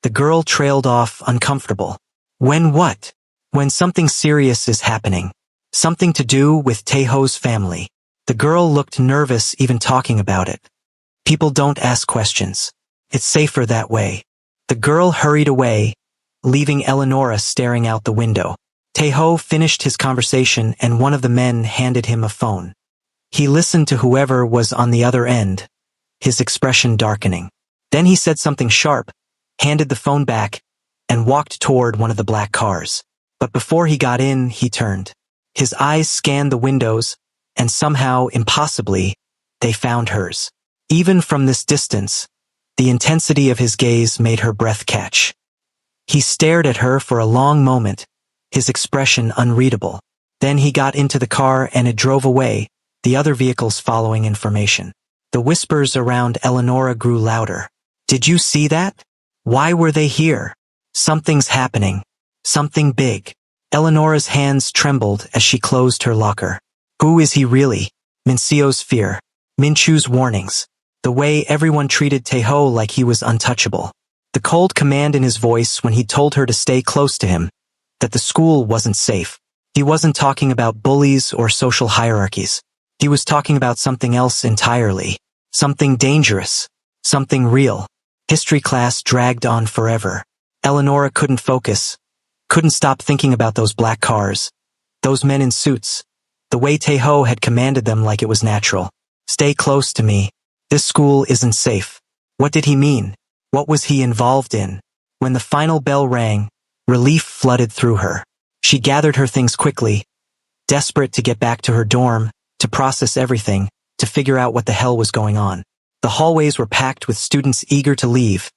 The girl trailed off, uncomfortable. "When what?" "When something serious is happening. Something to do with Taeho's family." The girl looked nervous even talking about it. "People don't ask questions. It's safer that way." The girl hurried away, leaving Eleonora staring out the window. Taeho finished his conversation and one of the men handed him a phone. He listened to whoever was on the other end, his expression darkening. Then he said something sharp, handed the phone back, and walked toward one of the black cars. But before he got in, he turned. His eyes scanned the windows, and somehow, impossibly, they found hers. Even from this distance, the intensity of his gaze made her breath catch. He stared at her for a long moment, his expression unreadable. Then he got into the car and it drove away, the other vehicles following in formation. The whispers around Eleonora grew louder. "Did you see that? Why were they here? Something's happening. Something big." Eleonora's hands trembled as she closed her locker. Who is he really? Minseo's fear. Minchu's warnings. The way everyone treated Taeho like he was untouchable. The cold command in his voice when he told her to stay close to him. That the school wasn't safe. He wasn't talking about bullies or social hierarchies. He was talking about something else entirely. Something dangerous. Something real. History class dragged on forever. Eleonora couldn't focus. Couldn't stop thinking about those black cars. Those men in suits. The way Taeho had commanded them like it was natural. "Stay close to me. This school isn't safe." What did he mean? What was he involved in? When the final bell rang, relief flooded through her. She gathered her things quickly, desperate to get back to her dorm, to process everything, to figure out what the hell was going on. The hallways were packed with students eager to leave,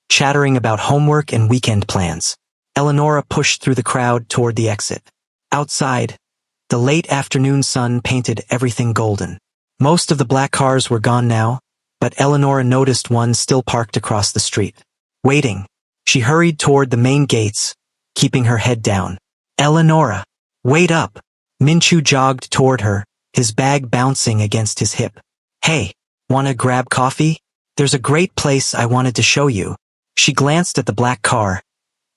chattering about homework and weekend plans. Eleonora pushed through the crowd toward the exit. Outside, the late afternoon sun painted everything golden. Most of the black cars were gone now, but Eleonora noticed one still parked across the street. Waiting, she hurried toward the main gates, keeping her head down. "Eleonora, wait up!" Minchu jogged toward her, his bag bouncing against his hip. "Hey, wanna grab coffee? There's a great place I wanted to show you." She glanced at the black car,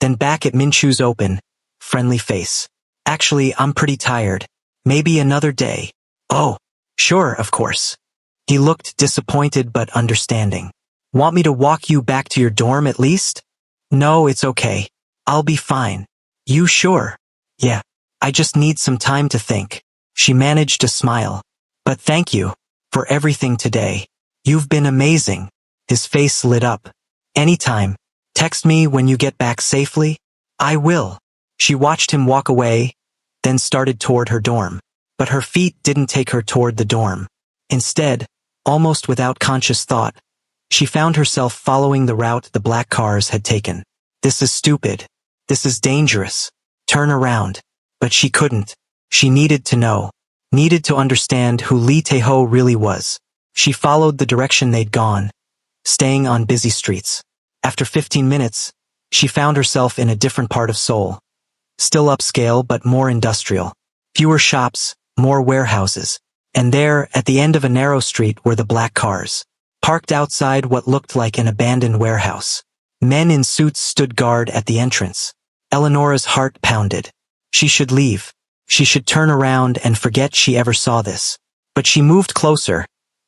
then back at Minchu's open, friendly face. "Actually, I'm pretty tired. Maybe another day." "Oh, sure, of course." He looked disappointed but understanding. "Want me to walk you back to your dorm at least?" "No, it's okay. I'll be fine." "You sure?" "Yeah, I just need some time to think." She managed to smile. "But thank you for everything today. You've been amazing." His face lit up. "Anytime. Text me when you get back safely." "I will." She watched him walk away, then started toward her dorm. But her feet didn't take her toward the dorm. Instead, almost without conscious thought, she found herself following the route the black cars had taken. This is stupid. This is dangerous. Turn around. But she couldn't. She needed to know. Needed to understand who Lee Taeho really was. She followed the direction they'd gone, staying on busy streets. After 15 minutes, she found herself in a different part of Seoul. Still upscale but more industrial. Fewer shops, more warehouses. And there, at the end of a narrow street, were the black cars. Parked outside what looked like an abandoned warehouse. Men in suits stood guard at the entrance. Eleonora's heart pounded. She should leave. She should turn around and forget she ever saw this. But she moved closer,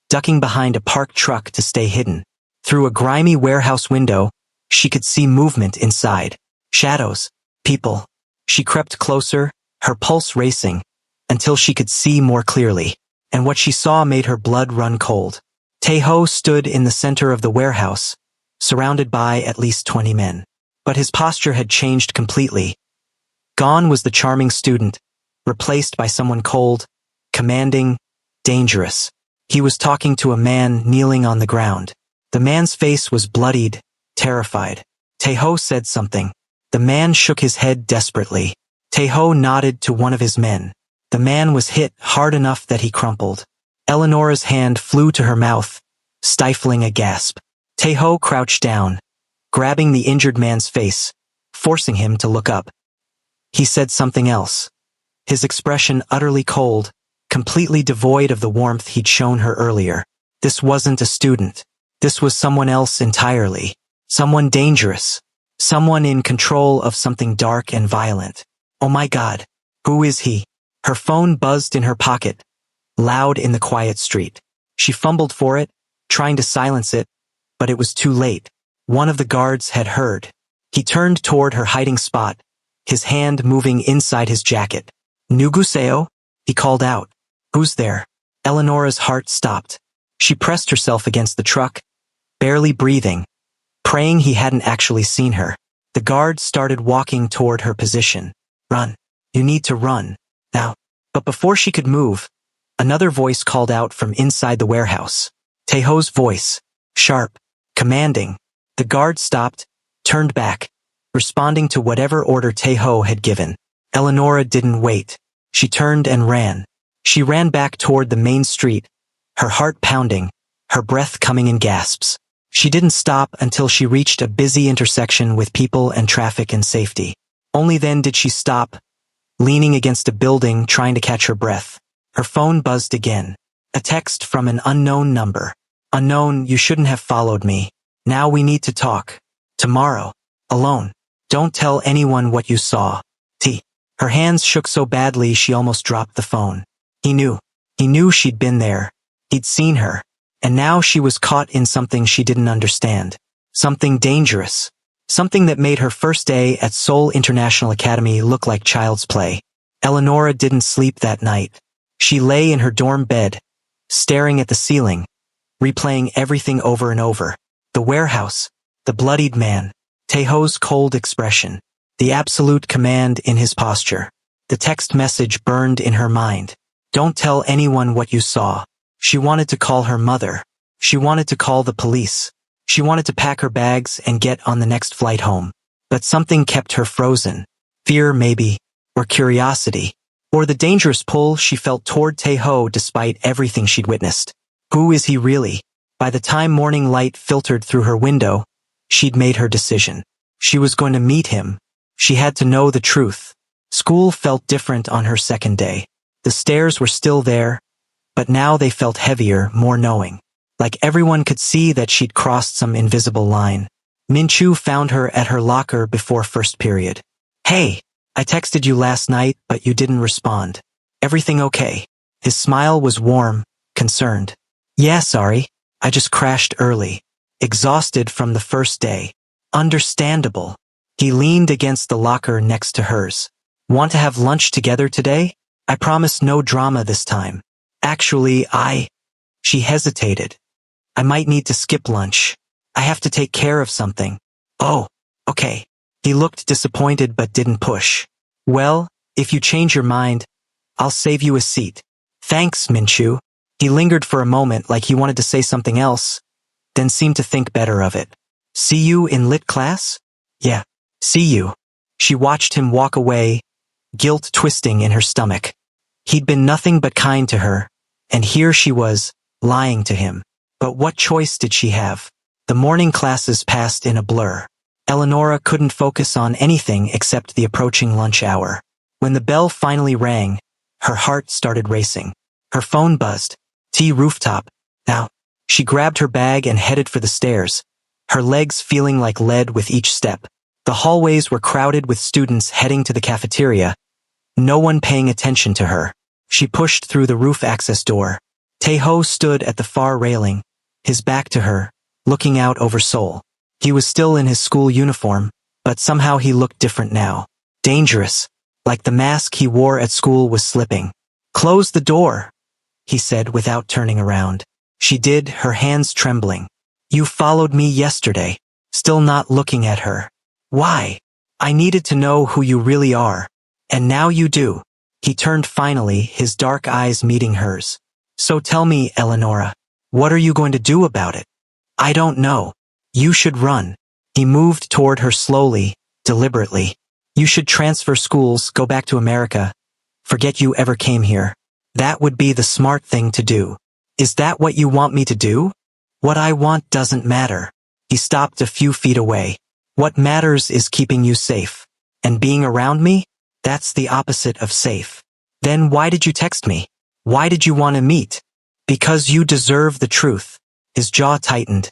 ducking behind a parked truck to stay hidden. Through a grimy warehouse window, she could see movement inside. Shadows. People. She crept closer, her pulse racing, until she could see more clearly. And what she saw made her blood run cold. Tae-ho stood in the center of the warehouse, surrounded by at least 20 men. But his posture had changed completely. Gone was the charming student, replaced by someone cold, commanding, dangerous. He was talking to a man kneeling on the ground. The man's face was bloodied, terrified. Tae-ho said something. The man shook his head desperately. Tae-ho nodded to one of his men. The man was hit hard enough that he crumpled. Eleonora's hand flew to her mouth, stifling a gasp. Tae-ho crouched down, grabbing the injured man's face, forcing him to look up. He said something else. His expression utterly cold, completely devoid of the warmth he'd shown her earlier. This wasn't a student. This was someone else entirely. Someone dangerous. Someone in control of something dark and violent. Oh my God. Who is he? Her phone buzzed in her pocket, loud in the quiet street. She fumbled for it, trying to silence it, but it was too late. One of the guards had heard. He turned toward her hiding spot, his hand moving inside his jacket. Nuguseo? He called out. Who's there? Eleonora's heart stopped. She pressed herself against the truck, barely breathing, praying he hadn't actually seen her. The guard started walking toward her position. Run. You need to run. Now. But before she could move, another voice called out from inside the warehouse. Tae-ho's voice. Sharp. Commanding. The guard stopped, turned back, responding to whatever order Tae-ho had given. Eleonora didn't wait. She turned and ran. She ran back toward the main street, her heart pounding, her breath coming in gasps. She didn't stop until she reached a busy intersection with people and traffic and safety. Only then did she stop, leaning against a building trying to catch her breath. Her phone buzzed again. A text from an unknown number. Unknown, you shouldn't have followed me. Now we need to talk. Tomorrow. Alone. Don't tell anyone what you saw. T. Her hands shook so badly she almost dropped the phone. He knew. He knew she'd been there. He'd seen her. And now she was caught in something she didn't understand. Something dangerous. Something that made her first day at Seoul International Academy look like child's play. Eleonora didn't sleep that night. She lay in her dorm bed, staring at the ceiling, replaying everything over and over. The warehouse, the bloodied man, Tae-ho's cold expression, the absolute command in his posture. The text message burned in her mind. Don't tell anyone what you saw. She wanted to call her mother. She wanted to call the police. She wanted to pack her bags and get on the next flight home. But something kept her frozen. Fear, maybe, or curiosity, or the dangerous pull she felt toward Tae-ho despite everything she'd witnessed. Who is he really? By the time morning light filtered through her window, she'd made her decision. She was going to meet him. She had to know the truth. School felt different on her second day. The stairs were still there, but now they felt heavier, more knowing. Like everyone could see that she'd crossed some invisible line. Min-chu found her at her locker before first period. Hey, I texted you last night, but you didn't respond. Everything okay? His smile was warm, concerned. Yeah, sorry. I just crashed early. Exhausted from the first day. Understandable. He leaned against the locker next to hers. Want to have lunch together today? I promise no drama this time. Actually, She hesitated. I might need to skip lunch. I have to take care of something. Oh, okay. He looked disappointed but didn't push. Well, if you change your mind, I'll save you a seat. Thanks, Min-chu. He lingered for a moment like he wanted to say something else, then seemed to think better of it. See you in lit class? Yeah. See you. She watched him walk away, guilt twisting in her stomach. He'd been nothing but kind to her, and here she was, lying to him. But what choice did she have? The morning classes passed in a blur. Eleonora couldn't focus on anything except the approaching lunch hour. When the bell finally rang, her heart started racing. Her phone buzzed. T rooftop. Now. She grabbed her bag and headed for the stairs, her legs feeling like lead with each step. The hallways were crowded with students heading to the cafeteria, no one paying attention to her. She pushed through the roof access door. Tae-ho stood at the far railing, his back to her, looking out over Seoul. He was still in his school uniform, but somehow he looked different now. Dangerous, like the mask he wore at school was slipping. "Close the door," he said without turning around. She did, her hands trembling. "You followed me yesterday," still not looking at her. "Why?" "I needed to know who you really are. And now you do." He turned finally, his dark eyes meeting hers. "So tell me, Eleonora, what are you going to do about it?" "I don't know. You should run." He moved toward her slowly, deliberately. "You should transfer schools, go back to America. Forget you ever came here. That would be the smart thing to do." "Is that what you want me to do?" "What I want doesn't matter." He stopped a few feet away. "What matters is keeping you safe. And being around me? That's the opposite of safe." "Then why did you text me? Why did you want to meet?" "Because you deserve the truth." His jaw tightened.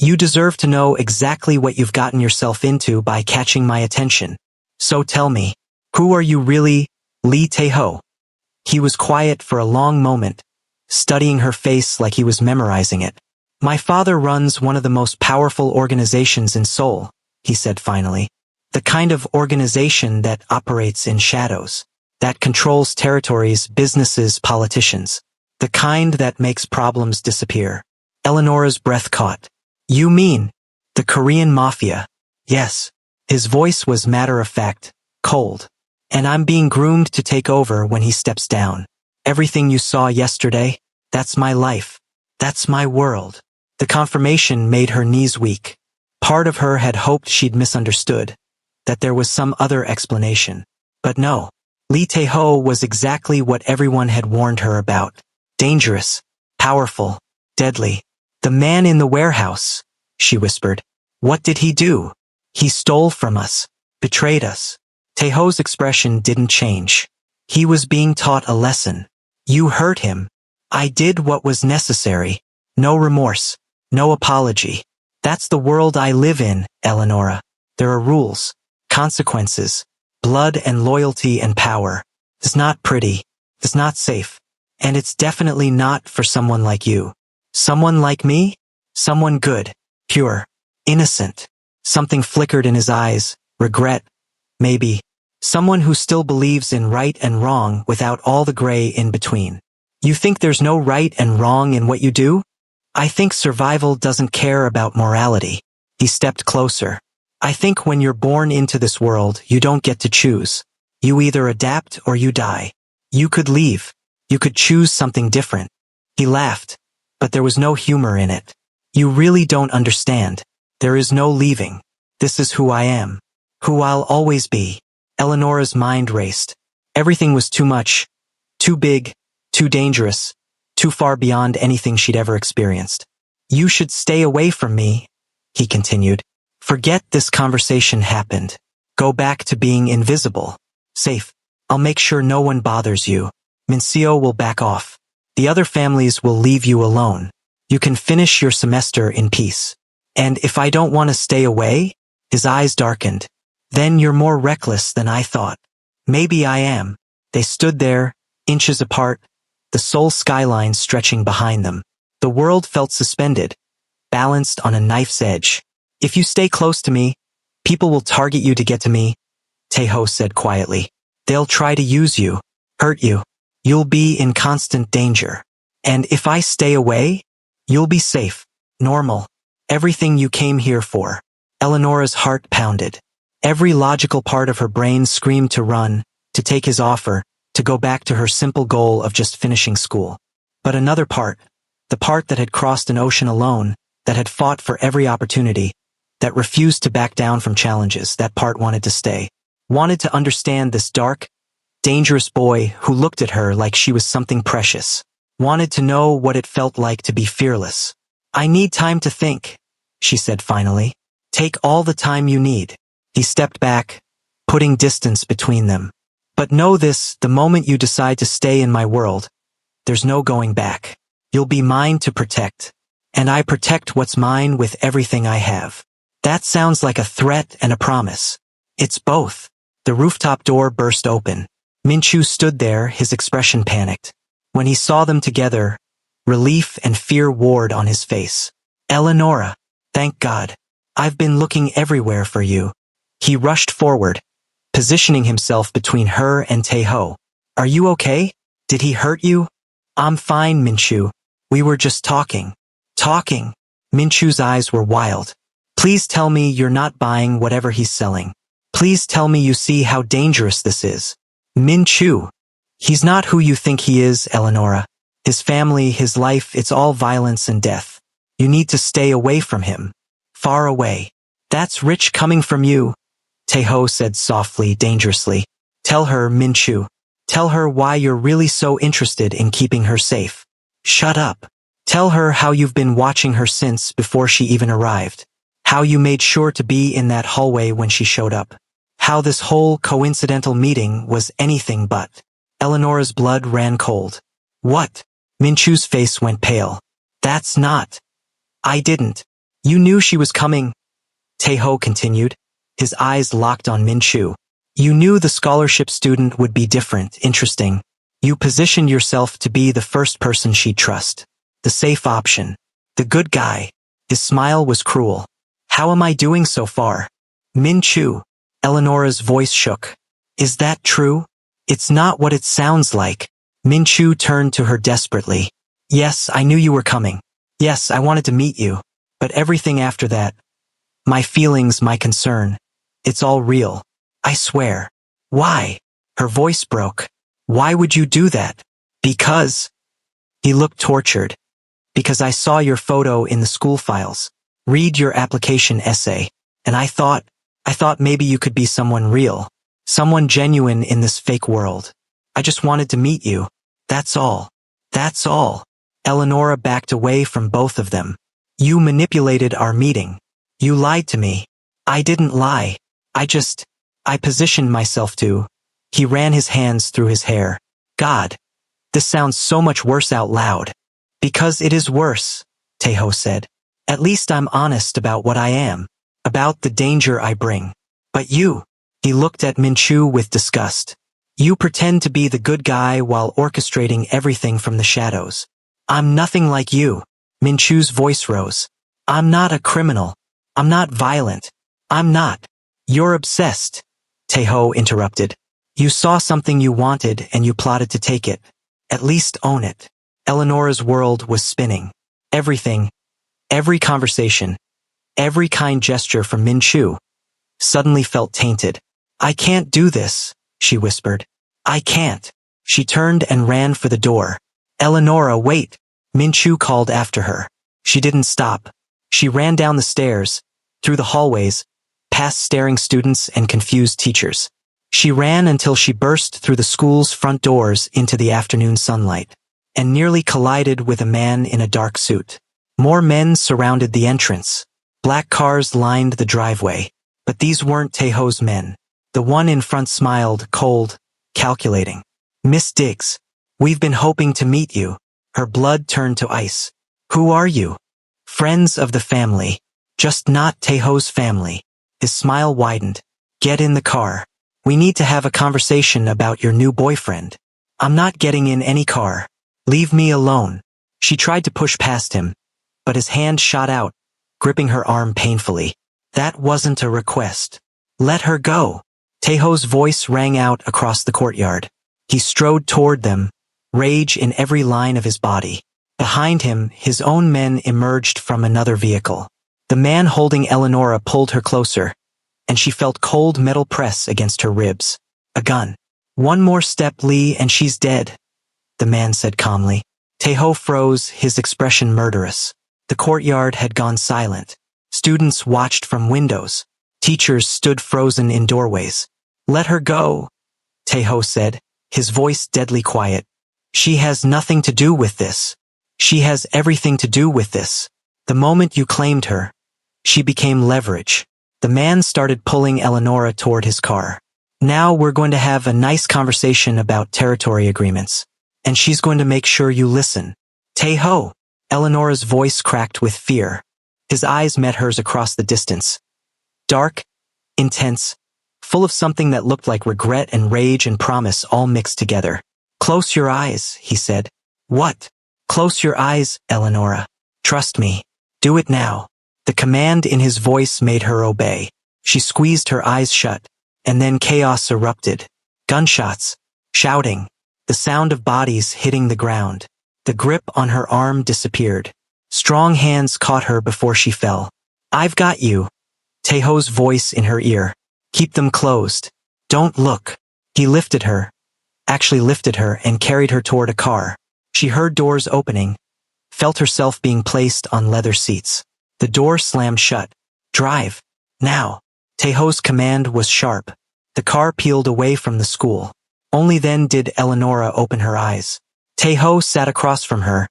"You deserve to know exactly what you've gotten yourself into by catching my attention. So tell me, who are you really, Lee Tae-ho?" He was quiet for a long moment, studying her face like he was memorizing it. "My father runs one of the most powerful organizations in Seoul," he said finally. "The kind of organization that operates in shadows, that controls territories, businesses, politicians. The kind that makes problems disappear." Eleonora's breath caught. "You mean the Korean Mafia?" "Yes." His voice was matter-of-fact, cold. "And I'm being groomed to take over when he steps down. Everything you saw yesterday, that's my life. That's my world." The confirmation made her knees weak. Part of her had hoped she'd misunderstood, that there was some other explanation. But no. Lee Tae-ho was exactly what everyone had warned her about. Dangerous, powerful, deadly. "The man in the warehouse," she whispered. "What did he do?" "He stole from us, betrayed us." Tae-ho's expression didn't change. "He was being taught a lesson. You hurt him." "I did what was necessary. No remorse, no apology. That's the world I live in, Eleonora. There are rules, consequences, blood and loyalty and power. It's not pretty. It's not safe. And it's definitely not for someone like you." "Someone like me?" "Someone good, pure, innocent." Something flickered in his eyes, regret, maybe. "Someone who still believes in right and wrong without all the gray in between." "You think there's no right and wrong in what you do?" "I think survival doesn't care about morality." He stepped closer. "I think when you're born into this world, you don't get to choose. You either adapt or you die. You could leave. You could choose something different." He laughed, but there was no humor in it. "You really don't understand. There is no leaving. This is who I am. Who I'll always be." Eleonora's mind raced. Everything was too much, too big, too dangerous, too far beyond anything she'd ever experienced. "You should stay away from me," he continued. "Forget this conversation happened. Go back to being invisible. Safe. I'll make sure no one bothers you. Mincio will back off. The other families will leave you alone. You can finish your semester in peace. And if I don't want to stay away?" His eyes darkened. "Then you're more reckless than I thought." "Maybe I am." They stood there, inches apart, the Seoul skyline stretching behind them. The world felt suspended, balanced on a knife's edge. "If you stay close to me, people will target you to get to me," Tae-ho said quietly. "They'll try to use you, hurt you. You'll be in constant danger. And if I stay away, you'll be safe, normal. Everything you came here for." Eleonora's heart pounded. Every logical part of her brain screamed to run, to take his offer, to go back to her simple goal of just finishing school. But another part, the part that had crossed an ocean alone, that had fought for every opportunity, that refused to back down from challenges, that part wanted to stay. Wanted to understand this dark, dangerous boy who looked at her like she was something precious. Wanted to know what it felt like to be fearless. "I need time to think," she said finally. "Take all the time you need." He stepped back, putting distance between them. "But know this, the moment you decide to stay in my world, there's no going back. You'll be mine to protect. And I protect what's mine with everything I have." That sounds like a threat and a promise. It's both. The rooftop door burst open. Minchu stood there, his expression panicked. When he saw them together, relief and fear warred on his face. "Eleonora, thank God. I've been looking everywhere for you." He rushed forward, positioning himself between her and Tae-ho. Are you okay? Did he hurt you? I'm fine, Min-chu. We were just talking. Talking? Min-chu's eyes were wild. Please tell me you're not buying whatever he's selling. Please tell me you see how dangerous this is. Min-chu. He's not who you think he is, Eleonora. His family, his life, it's all violence and death. You need to stay away from him. Far away. That's rich coming from you, Tae-ho said softly, dangerously. Tell her, Min-chu. Tell her why you're really so interested in keeping her safe. Shut up. Tell her how you've been watching her since before she even arrived. How you made sure to be in that hallway when she showed up. How this whole coincidental meeting was anything but. Eleonora's blood ran cold. What? Min-chu's face went pale. That's not. I didn't. You knew she was coming. Tae-ho continued, his eyes locked on Min-chu. You knew the scholarship student would be different, interesting. You positioned yourself to be the first person she'd trust. The safe option. The good guy. His smile was cruel. How am I doing so far? Min-chu. Eleonora's voice shook. Is that true? It's not what it sounds like. Min-chu turned to her desperately. Yes, I knew you were coming. Yes, I wanted to meet you. But everything after that. My feelings, my concern. It's all real. I swear. Why? Her voice broke. Why would you do that? Because. He looked tortured. Because I saw your photo in the school files. Read your application essay. And I thought maybe you could be someone real. Someone genuine in this fake world. I just wanted to meet you. That's all. That's all. Eleonora backed away from both of them. You manipulated our meeting. You lied to me. I didn't lie. I positioned myself to. He ran his hands through his hair. God. This sounds so much worse out loud. Because it is worse, Tae-ho said. At least I'm honest about what I am. About the danger I bring. But you. He looked at Min-chu with disgust. You pretend to be the good guy while orchestrating everything from the shadows. I'm nothing like you. Min-chu's voice rose. I'm not a criminal. I'm not violent. I'm not. You're obsessed. Tae-ho interrupted. You saw something you wanted and you plotted to take it. At least own it. Eleonora's world was spinning. Everything, every conversation, every kind gesture from Min-chu suddenly felt tainted. I can't do this, she whispered. I can't. She turned and ran for the door. Eleonora, wait. Min-chu called after her. She didn't stop. She ran down the stairs, through the hallways, past staring students and confused teachers. She ran until she burst through the school's front doors into the afternoon sunlight, and nearly collided with a man in a dark suit. More men surrounded the entrance. Black cars lined the driveway. But these weren't Tae-ho's men. The one in front smiled, cold, calculating. Miss Diggs, we've been hoping to meet you. Her blood turned to ice. Who are you? Friends of the family. Just not Tae-ho's family. His smile widened. Get in the car. We need to have a conversation about your new boyfriend. I'm not getting in any car. Leave me alone. She tried to push past him, but his hand shot out, gripping her arm painfully. That wasn't a request. Let her go. Tae-ho's voice rang out across the courtyard. He strode toward them, rage in every line of his body. Behind him, his own men emerged from another vehicle. The man holding Eleonora pulled her closer, and she felt cold metal press against her ribs. A gun. One more step, Lee, and she's dead, the man said calmly. Tae-ho froze, his expression murderous. The courtyard had gone silent. Students watched from windows. Teachers stood frozen in doorways. Let her go, Tae-ho said, his voice deadly quiet. She has nothing to do with this. She has everything to do with this. The moment you claimed her, she became leverage. The man started pulling Eleonora toward his car. Now we're going to have a nice conversation about territory agreements. And she's going to make sure you listen. Tae-ho! Eleonora's voice cracked with fear. His eyes met hers across the distance. Dark, intense, full of something that looked like regret and rage and promise all mixed together. Close your eyes, he said. What? Close your eyes, Eleonora. Trust me. Do it now. The command in his voice made her obey. She squeezed her eyes shut, and then chaos erupted. Gunshots, shouting, the sound of bodies hitting the ground. The grip on her arm disappeared. Strong hands caught her before she fell. "I've got you." Taeho's voice in her ear. "Keep them closed. Don't look." He lifted her and carried her toward a car. She heard doors opening, felt herself being placed on leather seats. The door slammed shut. "Drive. Now." Taeho's command was sharp. The car peeled away from the school. Only then did Eleonora open her eyes. Taeho sat across from her.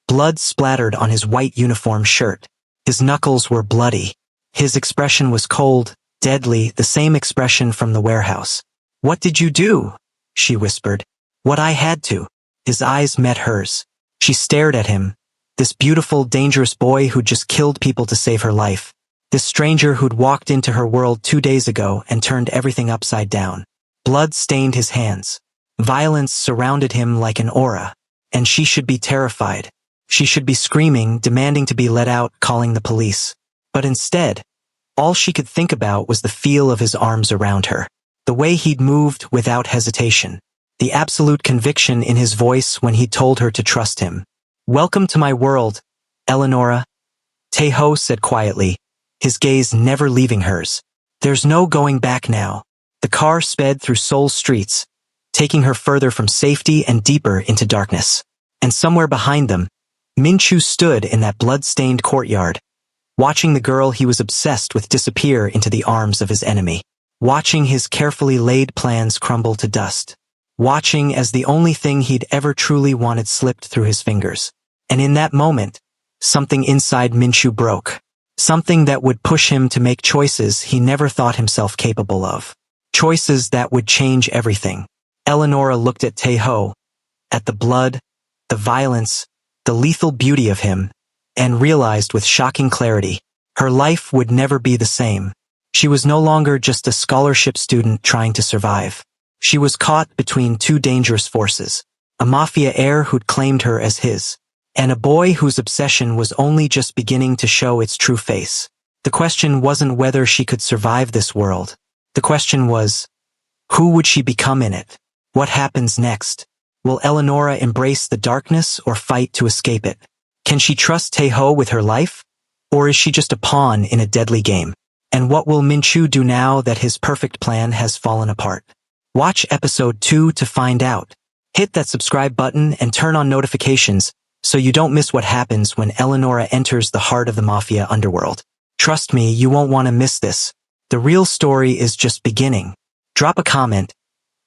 Blood splattered on his white uniform shirt. His knuckles were bloody. His expression was cold, deadly, the same expression from the warehouse. "What did you do?" she whispered. "What I had to." His eyes met hers. She stared at him. This beautiful, dangerous boy who'd just killed people to save her life. This stranger who'd walked into her world 2 days ago and turned everything upside down. Blood stained his hands. Violence surrounded him like an aura. And she should be terrified. She should be screaming, demanding to be let out, calling the police. But instead, all she could think about was the feel of his arms around her. The way he'd moved without hesitation. The absolute conviction in his voice when he told her to trust him. "Welcome to my world, Eleonora," Taeho said quietly, his gaze never leaving hers. "There's no going back now." The car sped through Seoul's streets, taking her further from safety and deeper into darkness. And somewhere behind them, Min-chu stood in that blood-stained courtyard, watching the girl he was obsessed with disappear into the arms of his enemy. Watching his carefully laid plans crumble to dust. Watching as the only thing he'd ever truly wanted slipped through his fingers. And in that moment, something inside Min-chu broke. Something that would push him to make choices he never thought himself capable of. Choices that would change everything. Eleonora looked at Taeho, at the blood, the violence, the lethal beauty of him, and realized with shocking clarity, her life would never be the same. She was no longer just a scholarship student trying to survive. She was caught between two dangerous forces. A mafia heir who'd claimed her as his, and a boy whose obsession was only just beginning to show its true face. The question wasn't whether she could survive this world. The question was, who would she become in it? What happens next? Will Eleonora embrace the darkness or fight to escape it? Can she trust Taeho with her life? Or is she just a pawn in a deadly game? And what will Min-chu do now that his perfect plan has fallen apart? Watch episode 2 to find out. Hit that subscribe button and turn on notifications so you don't miss what happens when Eleonora enters the heart of the Mafia underworld. Trust me, you won't want to miss this. The real story is just beginning. Drop a comment.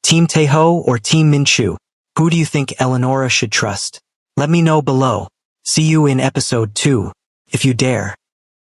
Team Taeho or Team Min-chu? Who do you think Eleonora should trust? Let me know below. See you in episode 2, if you dare.